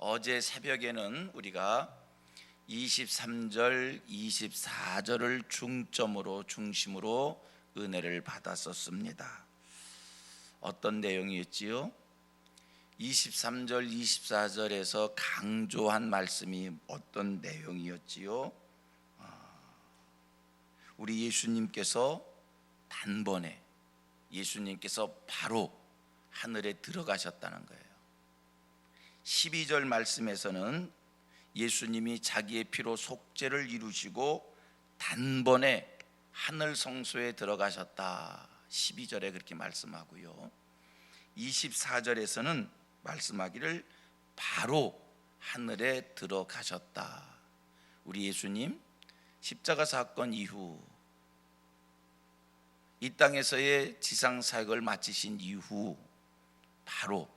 어제 새벽에는 우리가 23절, 24절을 중심으로 은혜를 받았었습니다. 어떤 내용이었지요? 23절, 24절에서 강조한 말씀이 어떤 내용이었지요? 우리 예수님께서 단번에 예수님께서 바로 하늘에 들어가셨다는 거예요. 12절 말씀에서는 예수님이 자기의 피로 속죄를 이루시고 단번에 하늘 성소에 들어가셨다. 12절에 그렇게 말씀하고요. 24절에서는 말씀하기를 바로 하늘에 들어가셨다. 우리 예수님 십자가 사건 이후 이 땅에서의 지상 사역을 마치신 이후 바로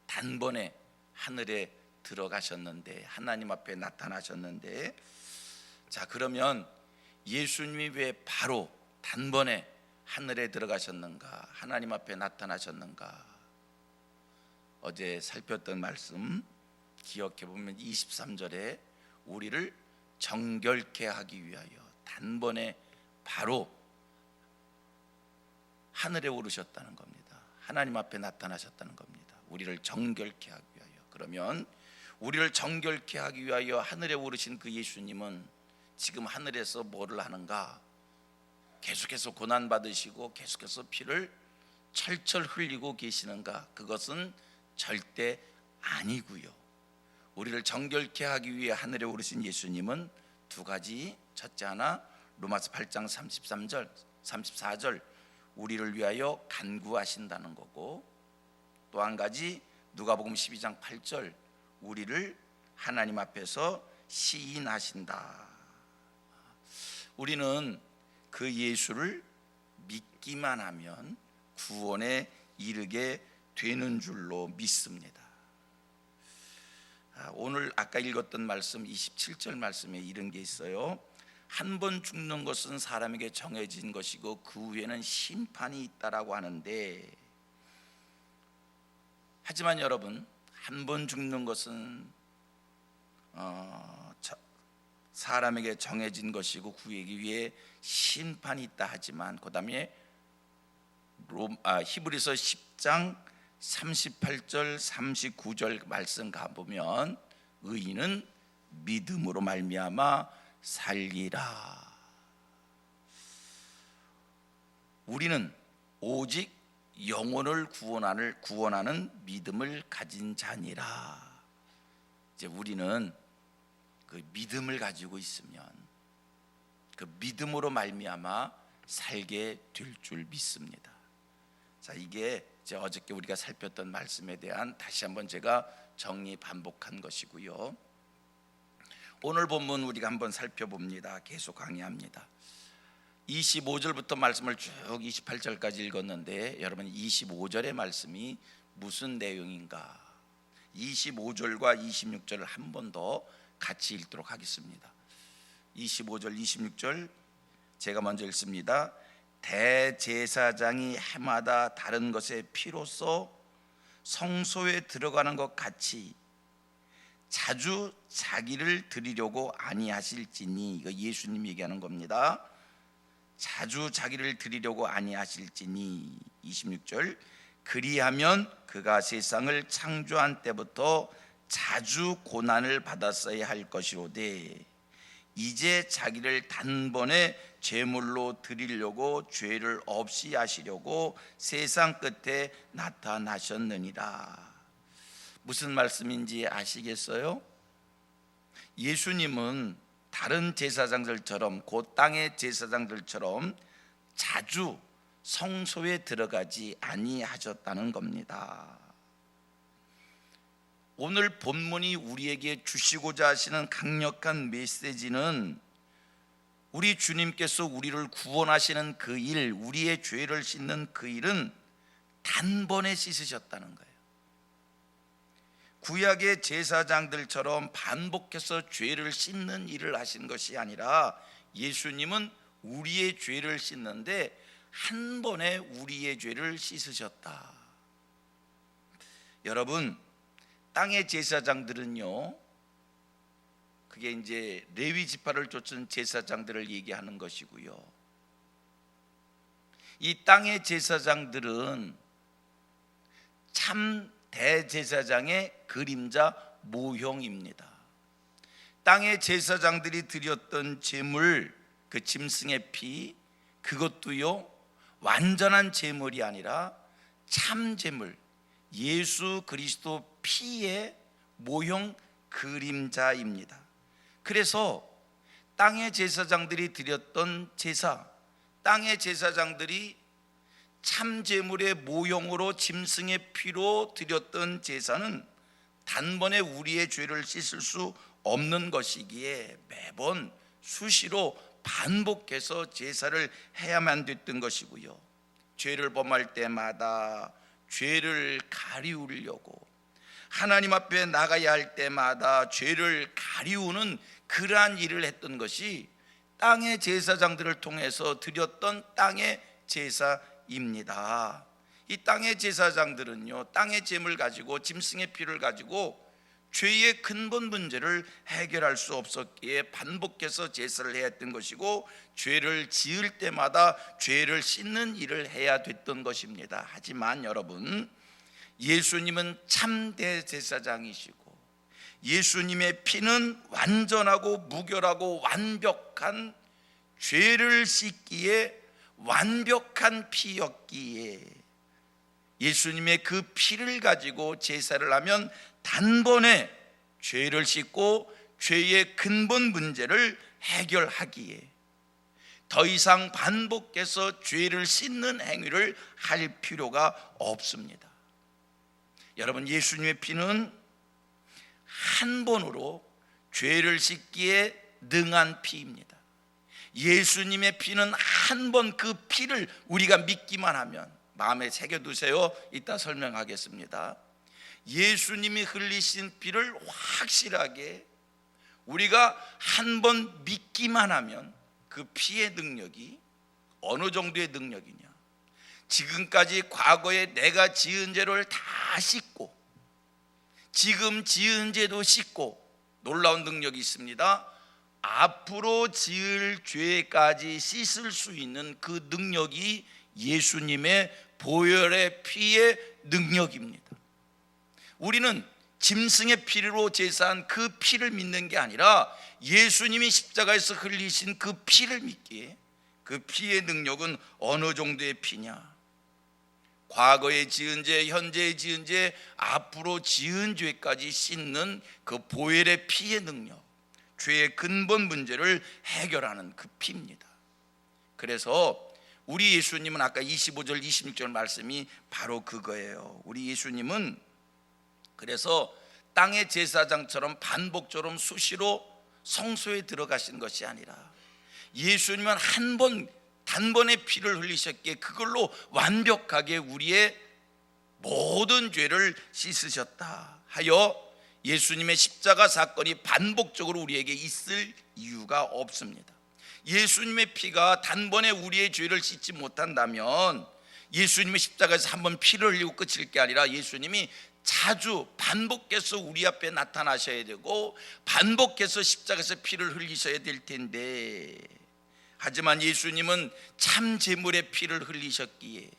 단번에 하늘에 들어가셨는데, 하나님 앞에 나타나셨는데, 자, 그러면 예수님이 왜 바로 단번에 하늘에 들어가셨는가, 하나님 앞에 나타나셨는가? 어제 살폈던 말씀 기억해 보면 23절에 우리를 정결케 하기 위하여 단번에 바로 하늘에 오르셨다는 겁니다. 하나님 앞에 나타나셨다는 겁니다. 우리를 정결케 하기 위하여. 그러면 우리를 정결케 하기 위하여 하늘에 오르신 그 예수님은 지금 하늘에서 뭐를 하는가? 계속해서 고난 받으시고 계속해서 피를 철철 흘리고 계시는가? 그것은 절대 아니고요. 우리를 정결케 하기 위해 하늘에 오르신 예수님은 두 가지, 첫째 하나 로마서 8장 33절 34절 우리를 위하여 간구하신다는 거고, 또 한 가지 누가복음 12장 8절 우리를 하나님 앞에서 시인하신다. 우리는 그 예수를 믿기만 하면 구원에 이르게 되는 줄로 믿습니다. 오늘 아까 읽었던 말씀 27절 말씀에 이런 게 있어요. 한 번 죽는 것은 사람에게 정해진 것이고 그 후에는 심판이 있다라고 하는데, 하지만 여러분, 한 번 죽는 것은 사람에게 정해진 것이고 그 후에 심판이 있다 하지만, 그 다음에 히브리서 10장 38절 39절 말씀 가보면 의인은 믿음으로 말미암아 살리라. 우리는 오직 영혼을 구원하는 믿음을 가진 자니라. 이제 우리는 그 믿음을 가지고 있으면 그 믿음으로 말미암아 살게 될 줄 믿습니다. 자, 이게 이제 어저께 우리가 살폈던 말씀에 대한 다시 한번 제가 정리 반복한 것이고요. 오늘 본문 우리가 한번 살펴봅니다. 계속 강의합니다. 25절부터 말씀을 쭉 28절까지 읽었는데, 여러분 25절의 말씀이 무슨 내용인가? 25절과 26절을 한 번 더 같이 읽도록 하겠습니다. 25절 26절 제가 먼저 읽습니다. 대제사장이 해마다 다른 것의 피로써 성소에 들어가는 것 같이 자주 자기를 드리려고 아니하실지니, 이거 예수님 얘기하는 겁니다. 자주 자기를 드리려고 아니하실지니. 26절 그리하면 그가 세상을 창조한 때부터 자주 고난을 받았어야 할 것이로되 이제 자기를 단번에 제물로 드리려고 죄를 없이 하시려고 세상 끝에 나타나셨느니라. 무슨 말씀인지 아시겠어요? 예수님은 다른 제사장들처럼, 그 땅의 제사장들처럼 자주 성소에 들어가지 아니하셨다는 겁니다. 오늘 본문이 우리에게 주시고자 하시는 강력한 메시지는 우리 주님께서 우리를 구원하시는 그 일, 우리의 죄를 씻는 그 일은 단번에 씻으셨다는 거예요. 구약의 제사장들처럼 반복해서 죄를 씻는 일을 하신 것이 아니라 예수님은 우리의 죄를 씻는데 한 번에 우리의 죄를 씻으셨다. 여러분, 땅의 제사장들은요, 그게 이제 레위 지파를 쫓은 제사장들을 얘기하는 것이고요, 이 땅의 제사장들은 참 대제사장의 그림자 모형입니다. 땅의 제사장들이 드렸던 제물, 그 짐승의 피, 그것도요 완전한 제물이 아니라 참 제물, 예수 그리스도 피의 모형 그림자입니다. 그래서 땅의 제사장들이 드렸던 제사, 땅의 제사장들이 참 제물의 모형으로 짐승의 피로 드렸던 제사는 단번에 우리의 죄를 씻을 수 없는 것이기에 매번 수시로 반복해서 제사를 해야만 됐던 것이고요, 죄를 범할 때마다 죄를 가리우려고 하나님 앞에 나가야 할 때마다 죄를 가리우는 그러한 일을 했던 것이 땅의 제사장들을 통해서 드렸던 땅의 제사입니다. 이 땅의 제사장들은요, 땅의 제물 가지고 짐승의 피를 가지고 죄의 근본 문제를 해결할 수 없었기에 반복해서 제사를 해야 했던 것이고, 죄를 지을 때마다 죄를 씻는 일을 해야 됐던 것입니다. 하지만 여러분, 예수님은 참대 제사장이시고 예수님의 피는 완전하고 무결하고 완벽한 죄를 씻기에 완벽한 피였기에 예수님의 그 피를 가지고 제사를 하면 단번에 죄를 씻고 죄의 근본 문제를 해결하기에 더 이상 반복해서 죄를 씻는 행위를 할 필요가 없습니다. 여러분, 예수님의 피는 한 번으로 죄를 씻기에 능한 피입니다. 예수님의 피는 한 번 그 피를 우리가 믿기만 하면, 마음에 새겨두세요. 이따 설명하겠습니다. 예수님이 흘리신 피를 확실하게 우리가 한 번 믿기만 하면 그 피의 능력이 어느 정도의 능력이냐, 지금까지 과거에 내가 지은 죄를 다 씻고 지금 지은 죄도 씻고 놀라운 능력이 있습니다. 앞으로 지을 죄까지 씻을 수 있는 그 능력이 예수님의 보혈의 피의 능력입니다. 우리는 짐승의 피로 제사한 그 피를 믿는 게 아니라 예수님이 십자가에서 흘리신 그 피를 믿기에 그 피의 능력은 어느 정도의 피냐, 과거에 지은 죄, 현재에 지은 죄, 앞으로 지은 죄까지 씻는 그 보혈의 피의 능력, 죄의 근본 문제를 해결하는 그 피입니다. 그래서 우리 예수님은 아까 25절 26절 말씀이 바로 그거예요. 우리 예수님은 그래서 땅의 제사장처럼 반복적으로 수시로 성소에 들어가신 것이 아니라 예수님은 한 번 단번에 피를 흘리셨기에 그걸로 완벽하게 우리의 모든 죄를 씻으셨다 하여 예수님의 십자가 사건이 반복적으로 우리에게 있을 이유가 없습니다. 예수님의 피가 단번에 우리의 죄를 씻지 못한다면 예수님의 십자가에서 한번 피를 흘리고 끝일 게 아니라 예수님이 자주 반복해서 우리 앞에 나타나셔야 되고 반복해서 십자가에서 피를 흘리셔야 될 텐데, 하지만 예수님은 참 제물의 피를 흘리셨기에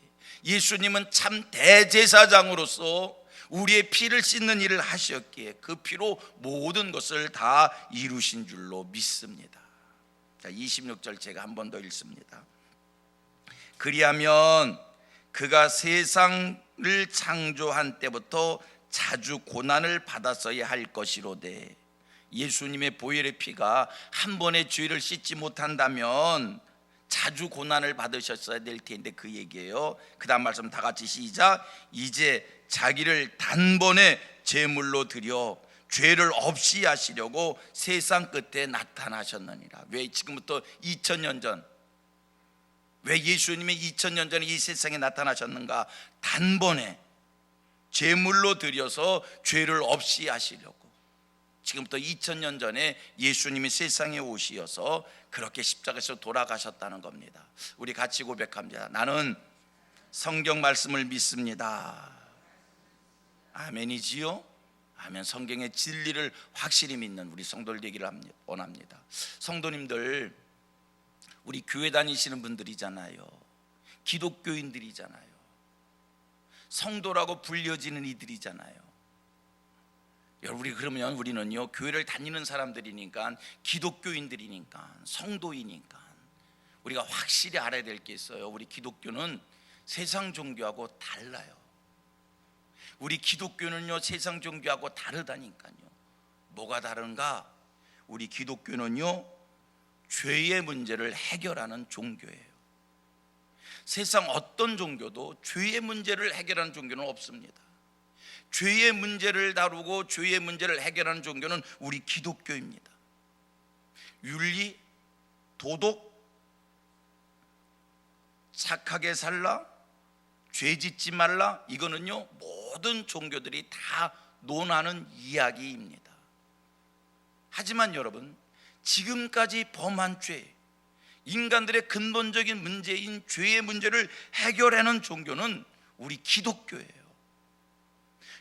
예수님은 참 대제사장으로서 우리의 피를 씻는 일을 하셨기에 그 피로 모든 것을 다 이루신 줄로 믿습니다. 자, 26절 제가 한 번 더 읽습니다. 그리하면 그가 세상을 창조한 때부터 자주 고난을 받았어야 할 것이로되, 예수님의 보혈의 피가 한 번의 죄를 씻지 못한다면 자주 고난을 받으셨어야 될 텐데 그 얘기예요. 그 다음 말씀 다 같이 시작. 이제 자기를 단번에 제물로 드려 죄를 없이 하시려고 세상 끝에 나타나셨느니라. 왜 지금부터 2000년 전, 왜 예수님이 2000년 전에 이 세상에 나타나셨는가? 단번에 제물로 드려서 죄를 없이 하시려고. 지금부터 2000년 전에 예수님이 세상에 오시어서 그렇게 십자가에서 돌아가셨다는 겁니다. 우리 같이 고백합니다. 나는 성경 말씀을 믿습니다. 아멘이지요? 아멘. 성경의 진리를 확실히 믿는 우리 성도들 되기를 원합니다. 성도님들, 우리 교회 다니시는 분들이잖아요. 기독교인들이잖아요. 성도라고 불려지는 이들이잖아요. 여러분, 그러면 우리는요, 교회를 다니는 사람들이니까, 기독교인들이니까, 성도이니까 우리가 확실히 알아야 될 게 있어요. 우리 기독교는 세상 종교하고 달라요. 우리 기독교는요, 세상 종교하고 다르다니까요. 뭐가 다른가? 우리 기독교는요, 죄의 문제를 해결하는 종교예요. 세상 어떤 종교도 죄의 문제를 해결하는 종교는 없습니다. 죄의 문제를 다루고 죄의 문제를 해결하는 종교는 우리 기독교입니다. 윤리, 도덕, 착하게 살라, 죄 짓지 말라, 이거는요 모든 종교들이 다 논하는 이야기입니다. 하지만 여러분, 지금까지 범한 죄, 인간들의 근본적인 문제인 죄의 문제를 해결하는 종교는 우리 기독교예요.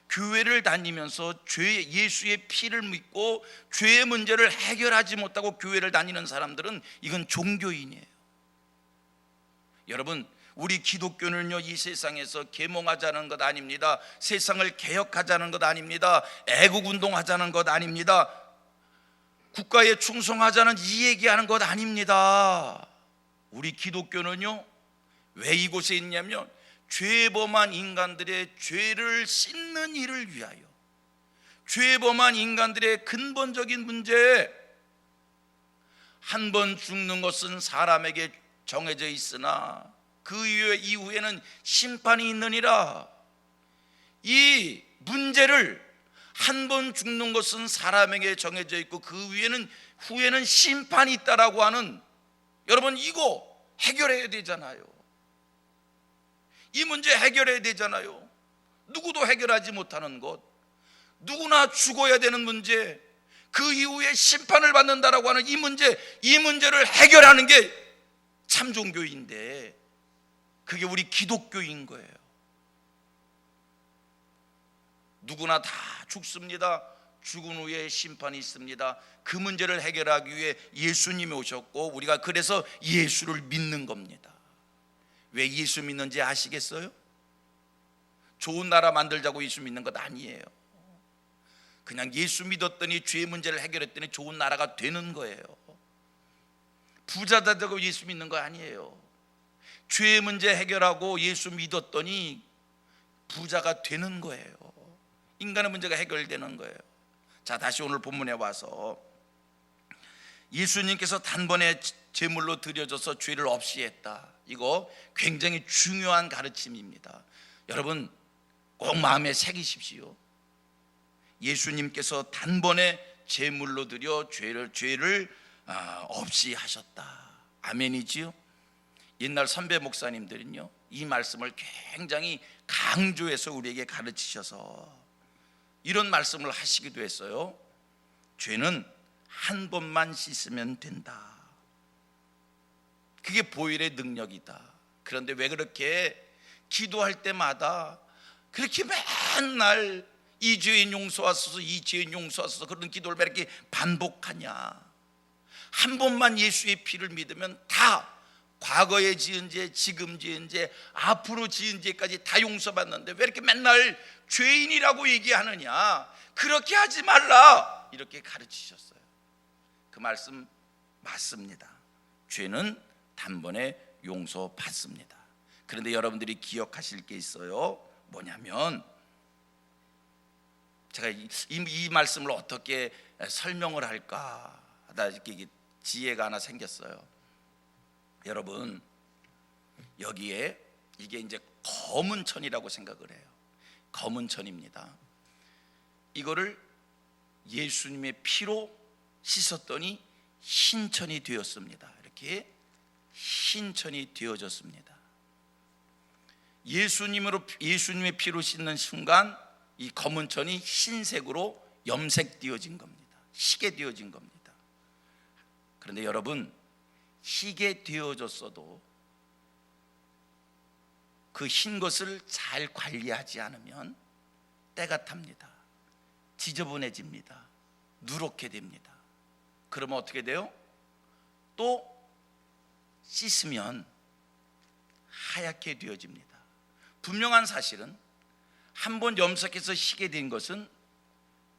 교회를 다니면서 예수의 피를 믿고 죄의 문제를 해결하지 못하고 교회를 다니는 사람들은 이건 종교인이에요. 여러분, 우리 기독교는요, 이 세상에서 계몽하자는 것 아닙니다. 세상을 개혁하자는 것 아닙니다. 애국운동하자는 것 아닙니다. 국가에 충성하자는 이 얘기하는 것 아닙니다. 우리 기독교는요, 왜 이곳에 있냐면 죄범한 인간들의 죄를 씻는 일을 위하여, 죄범한 인간들의 근본적인 문제, 한 번 죽는 것은 사람에게 정해져 있으나 그 이후에는 심판이 있느니라. 이 문제를, 한 번 죽는 것은 사람에게 정해져 있고 그 후에는 심판이 있다라고 하는, 여러분, 이거 해결해야 되잖아요. 이 문제 해결해야 되잖아요. 누구도 해결하지 못하는 것, 누구나 죽어야 되는 문제, 그 이후에 심판을 받는다라고 하는 이 문제를 해결하는 게 참 종교인데, 그게 우리 기독교인 거예요. 누구나 다 죽습니다. 죽은 후에 심판이 있습니다. 그 문제를 해결하기 위해 예수님이 오셨고 우리가 그래서 예수를 믿는 겁니다. 왜 예수 믿는지 아시겠어요? 좋은 나라 만들자고 예수 믿는 것 아니에요. 그냥 예수 믿었더니 죄의 문제를 해결했더니 좋은 나라가 되는 거예요. 부자 되자고 예수 믿는 거 아니에요. 죄의 문제 해결하고 예수 믿었더니 부자가 되는 거예요. 인간의 문제가 해결되는 거예요. 자, 다시 오늘 본문에 와서 예수님께서 단번에 제물로 드려져서 죄를 없이 했다. 이거 굉장히 중요한 가르침입니다. 여러분, 꼭 마음에 새기십시오. 예수님께서 단번에 제물로 드려 죄를 없이 하셨다. 아멘이지요? 옛날 선배 목사님들은요, 이 말씀을 굉장히 강조해서 우리에게 가르치셔서 이런 말씀을 하시기도 했어요. 죄는 한 번만 씻으면 된다. 그게 보혈의 능력이다. 그런데 왜 그렇게 기도할 때마다 그렇게 맨날 이 죄인 용서하소서, 이 죄인 용서하소서, 그런 기도를 왜 이렇게 반복하냐? 한 번만 예수의 피를 믿으면 다, 과거에 지은 죄, 지금 지은 죄, 앞으로 지은 죄까지 다 용서받는데 왜 이렇게 맨날 죄인이라고 얘기하느냐? 그렇게 하지 말라, 이렇게 가르치셨어요. 그 말씀 맞습니다. 죄는 단번에 용서받습니다. 그런데 여러분들이 기억하실 게 있어요. 뭐냐면, 제가 이 말씀을 어떻게 설명을 할까 하다 이렇게 지혜가 하나 생겼어요. 여러분, 여기에 이게 이제 검은 천이라고 생각을 해요. 검은 천입니다. 이거를 예수님의 피로 씻었더니 흰 천이 되었습니다. 이렇게 흰 천이 되어졌습니다. 예수님의 피로 씻는 순간 이 검은 천이 흰색으로 염색되어진 겁니다. 희게 되어진 겁니다. 그런데 여러분, 희게 되어졌어도 그 흰 것을 잘 관리하지 않으면 때가 탑니다. 지저분해집니다. 누렇게 됩니다. 그러면 어떻게 돼요? 또 씻으면 하얗게 되어집니다. 분명한 사실은 한번 염색해서 희게 된 것은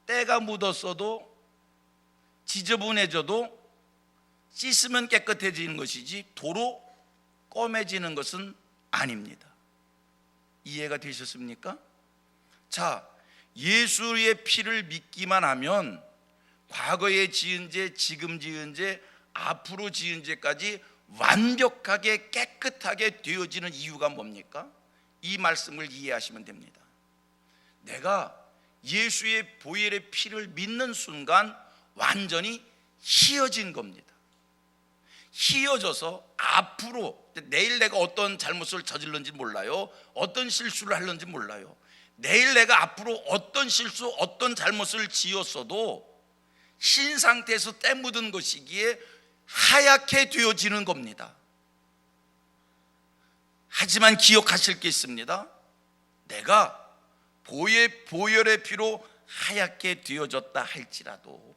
때가 묻었어도 지저분해져도 씻으면 깨끗해지는 것이지 도로 검해지는 것은 아닙니다. 이해가 되셨습니까? 자, 예수의 피를 믿기만 하면 과거에 지은 죄, 지금 지은 죄, 앞으로 지은 죄까지 완벽하게 깨끗하게 되어지는 이유가 뭡니까? 이 말씀을 이해하시면 됩니다. 내가 예수의 보혈의 피를 믿는 순간 완전히 희어진 겁니다. 희어져서 앞으로 내일 내가 어떤 잘못을 저질렀는지 몰라요. 어떤 실수를 할는지 몰라요. 내일 내가 앞으로 어떤 실수, 어떤 잘못을 지었어도 신 상태에서 때 묻은 것이기에 하얗게 되어지는 겁니다. 하지만 기억하실 게 있습니다. 내가 보혈의 피로 하얗게 되어졌다 할지라도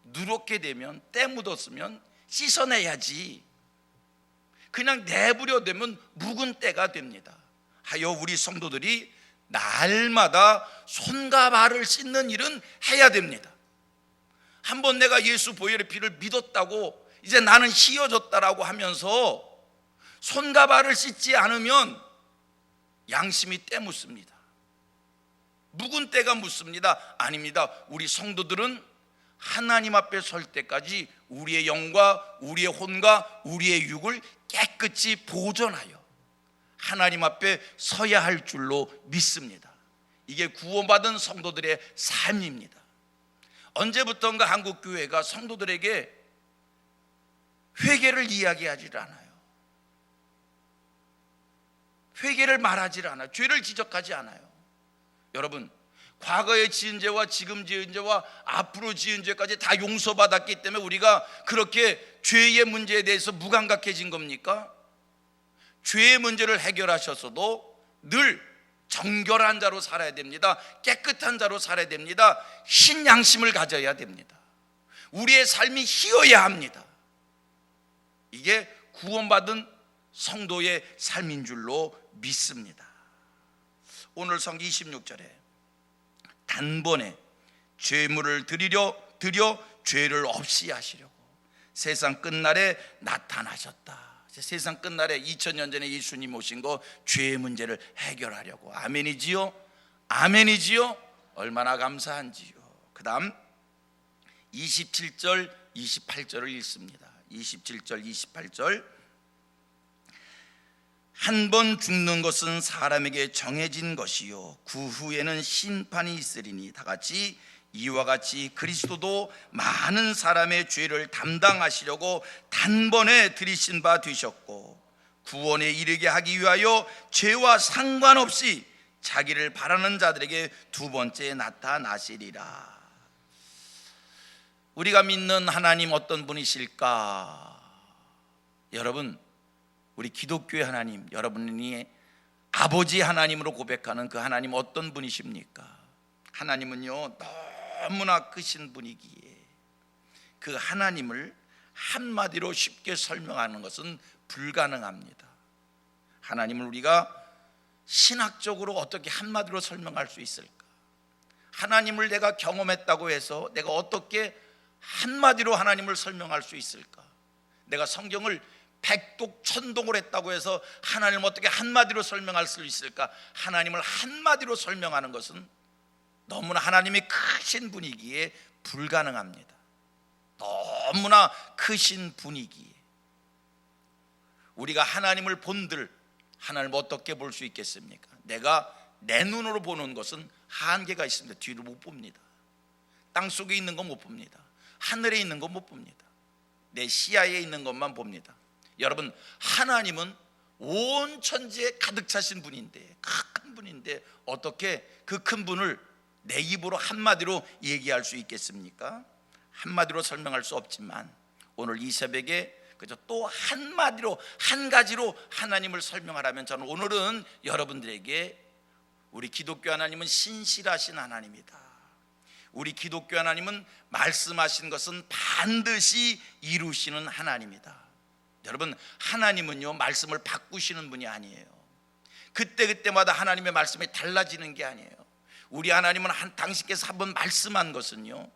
누렇게 되면 때 묻었으면 씻어내야지. 그냥 내버려 두면 묵은 때가 됩니다. 하여 우리 성도들이 날마다 손과 발을 씻는 일은 해야 됩니다. 한번 내가 예수 보혈의 피를 믿었다고 이제 나는 희어졌다라고 하면서 손과 발을 씻지 않으면 양심이 때 묻습니다. 묵은 때가 묻습니다. 아닙니다. 우리 성도들은 하나님 앞에 설 때까지 우리의 영과 우리의 혼과 우리의 육을 깨끗이 보존하여 하나님 앞에 서야 할 줄로 믿습니다. 이게 구원받은 성도들의 삶입니다. 언제부턴가 한국교회가 성도들에게 회개를 이야기하지 않아요. 회개를 말하지 않아요. 죄를 지적하지 않아요. 여러분, 과거에 지은 죄와 지금 지은 죄와 앞으로 지은 죄까지 다 용서받았기 때문에 우리가 그렇게 죄의 문제에 대해서 무감각해진 겁니까? 죄의 문제를 해결하셨어도 늘 정결한 자로 살아야 됩니다. 깨끗한 자로 살아야 됩니다. 신양심을 가져야 됩니다. 우리의 삶이 희어야 합니다. 이게 구원받은 성도의 삶인 줄로 믿습니다. 오늘 성경 26절에 단번에 죄물을 드려 죄를 없이 하시려고 세상 끝날에 나타나셨다. 세상 끝날에 2000년 전에 예수님 오신 거 죄의 문제를 해결하려고. 아멘이지요? 아멘이지요? 얼마나 감사한지요. 그 다음 27절 28절을 읽습니다. 27절 28절 한 번 죽는 것은 사람에게 정해진 것이요 그 후에는 심판이 있으리니 다같이 이와 같이 그리스도도 많은 사람의 죄를 담당하시려고 단번에 들이신 바 되셨고 구원에 이르게 하기 위하여 죄와 상관없이 자기를 바라는 자들에게 두 번째 나타나시리라. 우리가 믿는 하나님 어떤 분이실까? 여러분, 우리 기독교의 하나님, 여러분이 아버지 하나님으로 고백하는 그 하나님 어떤 분이십니까? 하나님은요 너무나 크신 분이기에 그 하나님을 한마디로 쉽게 설명하는 것은 불가능합니다. 하나님을 우리가 신학적으로 어떻게 한마디로 설명할 수 있을까? 하나님을 내가 경험했다고 해서 내가 어떻게 한마디로 하나님을 설명할 수 있을까? 내가 성경을 백독 천독을 했다고 해서 하나님을 어떻게 한마디로 설명할 수 있을까? 하나님을 한마디로 설명하는 것은 너무나 하나님이 크신 분이기에 불가능합니다. 너무나 크신 분이기에 우리가 하나님을 본들 하나님을 어떻게 볼 수 있겠습니까? 내가 내 눈으로 보는 것은 한계가 있습니다. 뒤를 못 봅니다. 땅속에 있는 건 못 봅니다. 하늘에 있는 건 못 봅니다. 내 시야에 있는 것만 봅니다. 여러분, 하나님은 온 천지에 가득 차신 분인데, 큰 분인데 어떻게 그 큰 분을 내 입으로 한마디로 얘기할 수 있겠습니까? 한마디로 설명할 수 없지만 오늘 이 새벽에 그저 또 한마디로 한 가지로 하나님을 설명하라면 저는 오늘은 여러분들에게 우리 기독교 하나님은 신실하신 하나님이다. 우리 기독교 하나님은 말씀하신 것은 반드시 이루시는 하나님이다. 여러분, 하나님은요 말씀을 바꾸시는 분이 아니에요. 그때그때마다 하나님의 말씀이 달라지는 게 아니에요. 우리 하나님은 당신께서 한번 말씀한 것은요,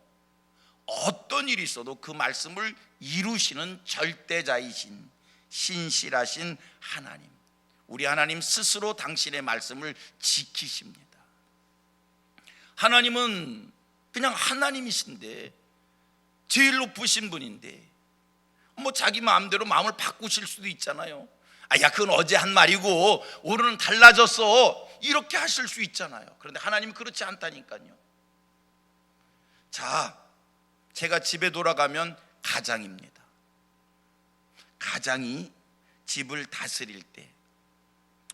어떤 일이 있어도 그 말씀을 이루시는 절대자이신 신실하신 하나님. 우리 하나님 스스로 당신의 말씀을 지키십니다. 하나님은 그냥 하나님이신데, 제일 높으신 분인데 뭐 자기 마음대로 마음을 바꾸실 수도 있잖아요. 야, 그건 어제 한 말이고 오늘은 달라졌어, 이렇게 하실 수 있잖아요. 그런데 하나님은 그렇지 않다니까요. 자, 제가 집에 돌아가면 가장입니다. 가장이 집을 다스릴 때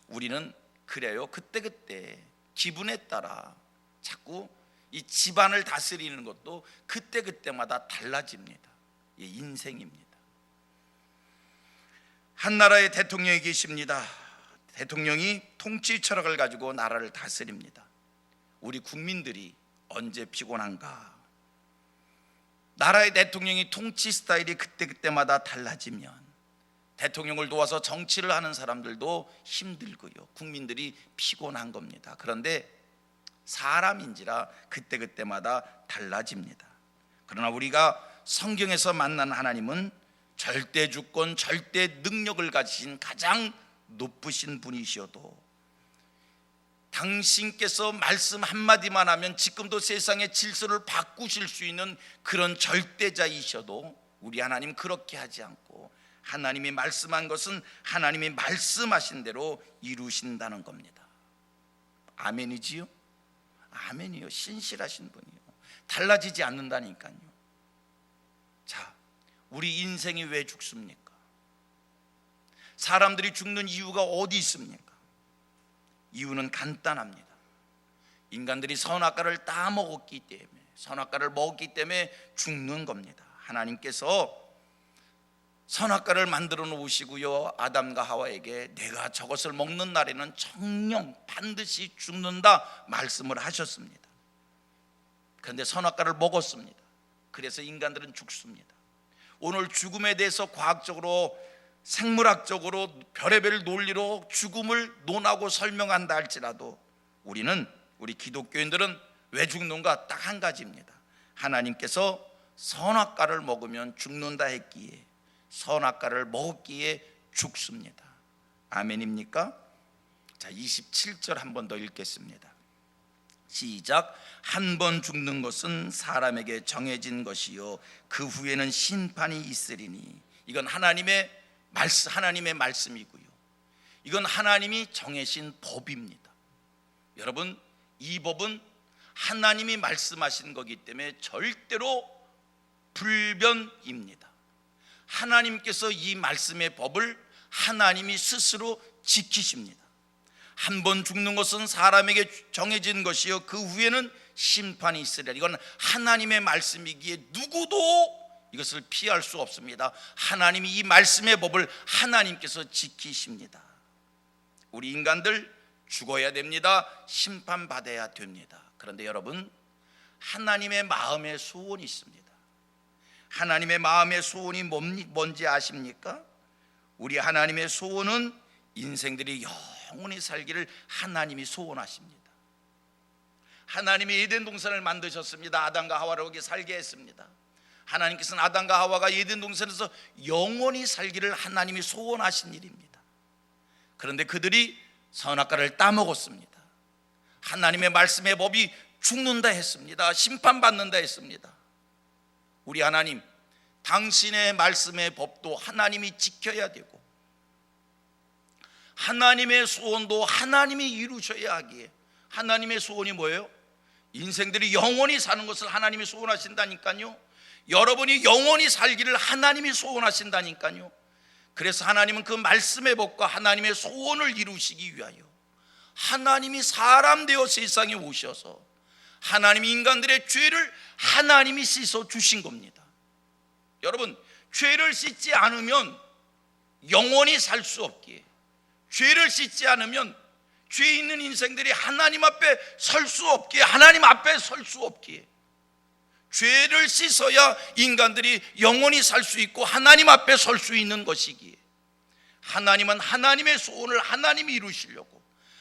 우리는 그래요, 그때그때 기분에 따라 자꾸 이 집안을 다스리는 것도 그때그때마다 달라집니다. 인생입니다. 한 나라의 대통령이 계십니다. 대통령이 통치 철학을 가지고 나라를 다스립니다. 우리 국민들이 언제 피곤한가? 나라의 대통령이 통치 스타일이 그때그때마다 달라지면 대통령을 도와서 정치를 하는 사람들도 힘들고요, 국민들이 피곤한 겁니다. 그런데 사람인지라 그때그때마다 달라집니다. 그러나 우리가 성경에서 만난 하나님은 절대 주권, 절대 능력을 가지신 가장 높으신 분이시어도 당신께서 말씀 한마디만 하면 지금도 세상의 질서를 바꾸실 수 있는 그런 절대자이셔도 우리 하나님 그렇게 하지 않고 하나님이 말씀한 것은 하나님이 말씀하신 대로 이루신다는 겁니다. 아멘이지요? 아멘이요. 신실하신 분이요. 달라지지 않는다니까요. 자, 우리 인생이 왜 죽습니까? 사람들이 죽는 이유가 어디 있습니까? 이유는 간단합니다. 인간들이 선악과를 다 먹었기 때문에, 선악과를 먹었기 때문에 죽는 겁니다. 하나님께서 선악과를 만들어 놓으시고요, 아담과 하와에게 내가 저것을 먹는 날에는 정령 반드시 죽는다 말씀을 하셨습니다. 그런데 선악과를 먹었습니다. 그래서 인간들은 죽습니다. 오늘 죽음에 대해서 과학적으로, 생물학적으로 별의별 논리로 죽음을 논하고 설명한다 할지라도 우리는, 우리 기독교인들은 왜 죽는가? 딱 한 가지입니다. 하나님께서 선악과를 먹으면 죽는다 했기에 선악과를 먹었기에 죽습니다. 아멘입니까? 자, 27절 한 번 더 읽겠습니다. 시작. 한 번 죽는 것은 사람에게 정해진 것이요 그 후에는 심판이 있으리니. 이건 하나님의 말씀이고요, 이건 하나님이 정해신 법입니다. 여러분, 이 법은 하나님이 말씀하신 거기 때문에 절대로 불변입니다. 하나님께서 이 말씀의 법을 하나님이 스스로 지키십니다. 한 번 죽는 것은 사람에게 정해진 것이요 그 후에는 심판이 있으리라. 이건 하나님의 말씀이기에 누구도 이것을 피할 수 없습니다. 하나님이 이 말씀의 법을 하나님께서 지키십니다. 우리 인간들 죽어야 됩니다. 심판받아야 됩니다. 그런데 여러분, 하나님의 마음의 소원이 있습니다. 하나님의 마음의 소원이 뭔지 아십니까? 우리 하나님의 소원은 인생들이 영원히 살기를 하나님이 소원하십니다. 하나님이 에덴 동산을 만드셨습니다. 아담과 하와를 거기 살게 했습니다. 하나님께서는 아담과 하와가 에덴 동산에서 영원히 살기를 하나님이 소원하신 일입니다. 그런데 그들이 선악과를 따먹었습니다. 하나님의 말씀의 법이 죽는다 했습니다. 심판받는다 했습니다. 우리 하나님, 당신의 말씀의 법도 하나님이 지켜야 되고 하나님의 소원도 하나님이 이루셔야 하기에, 하나님의 소원이 뭐예요? 인생들이 영원히 사는 것을 하나님이 소원하신다니까요. 여러분이 영원히 살기를 하나님이 소원하신다니까요. 그래서 하나님은 그 말씀의 법과 하나님의 소원을 이루시기 위하여 하나님이 사람 되어 세상에 오셔서 하나님이 인간들의 죄를 하나님이 씻어 주신 겁니다. 여러분, 죄를 씻지 않으면 영원히 살 수 없기에, 죄를 씻지 않으면 죄 있는 인생들이 하나님 앞에 설 수 없기에, 하나님 앞에 설 수 없기에 죄를 씻어야 인간들이 영원히 살 수 있고 하나님 앞에 설 수 있는 것이기에, 하나님은 하나님의 소원을 하나님이 이루시려고,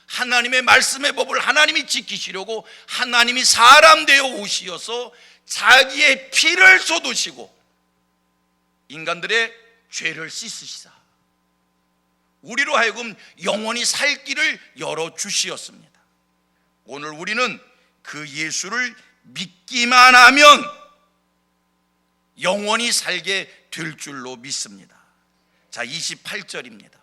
하나님의 말씀의 법을 하나님이 지키시려고 하나님이 사람 되어 오시어서 자기의 피를 쏟으시고 인간들의 죄를 씻으시사 우리로 하여금 영원히 살 길을 열어주시었습니다. 오늘 우리는 그 예수를 믿기만 하면 영원히 살게 될 줄로 믿습니다. 자, 28절입니다.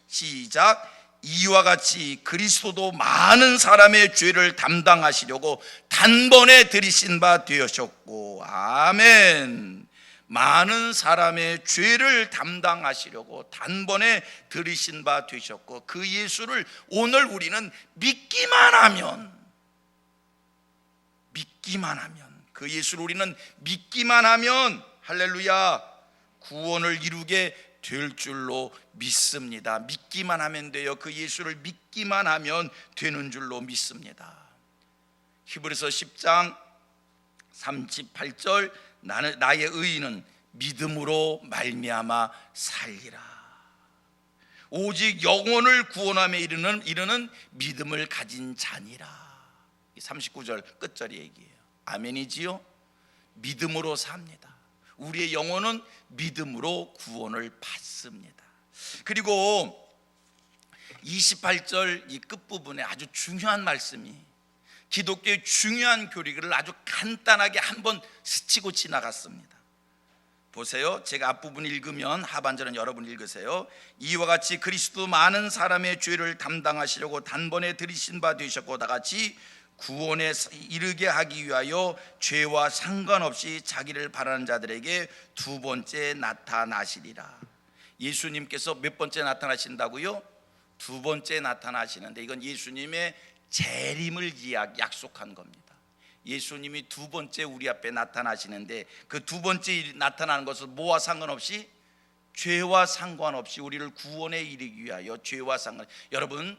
시작. 이와 같이 그리스도도 많은 사람의 죄를 담당하시려고 단번에 들이신 바 되셨고, 아멘. 많은 사람의 죄를 담당하시려고 단번에 들이신 바 되셨고, 그 예수를 오늘 우리는 믿기만 하면, 그 예수를 우리는 믿기만 하면, 할렐루야, 구원을 이루게 될 줄로 믿습니다. 믿기만 하면 돼요. 그 예수를 믿기만 하면 되는 줄로 믿습니다. 히브리서 10장 38절, 나의 의인은 믿음으로 말미암아 살리라. 오직 영혼을 구원함에 이르는 믿음을 가진 자니라. 39절 끝절이 얘기예요. 아멘이지요? 믿음으로 삽니다. 우리의 영혼은 믿음으로 구원을 받습니다. 그리고 28절 이 끝부분에 아주 중요한 말씀이, 기독교의 중요한 교리를 아주 간단하게 한번 스치고 지나갔습니다. 보세요. 제가 앞부분 읽으면 하반절은 여러분 읽으세요. 이와 같이 그리스도 많은 사람의 죄를 담당하시려고 단번에 들이신 바 되셨고, 다같이 구원에 이르게 하기 위하여 죄와 상관없이 자기를 바라는 자들에게 두 번째 나타나시리라. 예수님께서 몇 번째 나타나신다고요? 두 번째 나타나시는데, 이건 예수님의 재림을 약속한 겁니다. 예수님이 두 번째 우리 앞에 나타나시는데, 그 두 번째 나타나는 것은 뭐와 상관없이, 죄와 상관없이 우리를 구원에 이르기 위하여, 죄와 상관, 여러분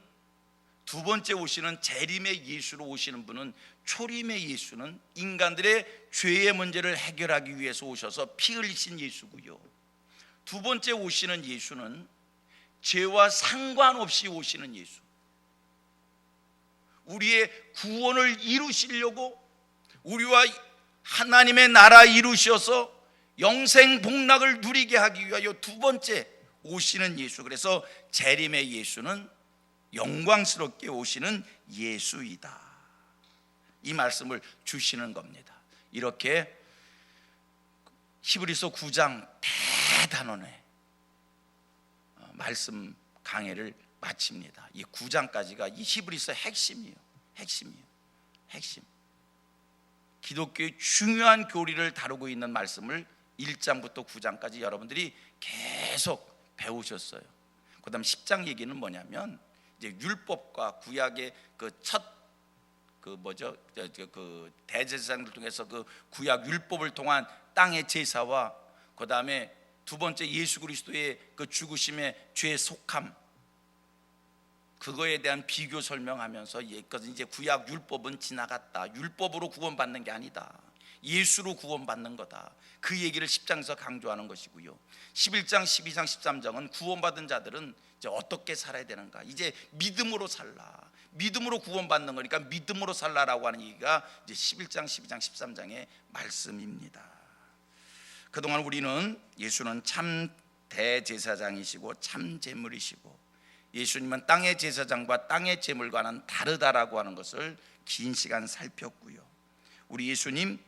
두 번째 오시는 재림의 예수로 오시는 분은, 초림의 예수는 인간들의 죄의 문제를 해결하기 위해서 오셔서 피 흘리신 예수고요, 두 번째 오시는 예수는 죄와 상관없이 오시는 예수, 우리의 구원을 이루시려고, 우리와 하나님의 나라 이루셔서 영생 복락을 누리게 하기 위하여 두 번째 오시는 예수. 그래서 재림의 예수는 영광스럽게 오시는 예수이다, 이 말씀을 주시는 겁니다. 이렇게 히브리서 9장 대단원의 말씀 강해를 마칩니다. 이 9장까지가 이 히브리서 핵심이에요. 핵심. 기독교의 중요한 교리를 다루고 있는 말씀을 1장부터 9장까지 여러분들이 계속 배우셨어요. 그 다음 10장 얘기는 뭐냐면, 이제 율법과 구약의 그 대제사장들 통해서 그 구약 율법을 통한 땅의 제사와, 그 다음에 두 번째 예수 그리스도의 그 죽으심의 죄의 속함, 그거에 대한 비교 설명하면서, 이제 구약 율법은 지나갔다, 율법으로 구원받는 게 아니다, 예수로 구원받는 거다, 그 얘기를 10장에서 강조하는 것이고요. 11장, 12장, 13장은 구원받은 자들은 이제 어떻게 살아야 되는가, 이제 믿음으로 살라, 믿음으로 구원받는 거니까 믿음으로 살라라고 하는 얘기가 이제 11장, 12장, 13장의 말씀입니다. 그동안 우리는 예수는 참 대제사장이시고 참 제물이시고, 예수님은 땅의 제사장과 땅의 제물과는 다르다라고 하는 것을 긴 시간 살폈고요. 우리 예수님,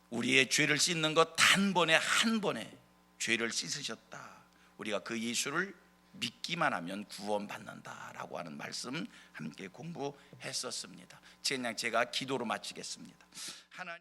우리의 죄를 씻는 것 단번에, 한 번에 죄를 씻으셨다. 우리가 그 예수를 믿기만 하면 구원받는다라고 하는 말씀 함께 공부했었습니다. 그냥 제가 기도로 마치겠습니다. 하나님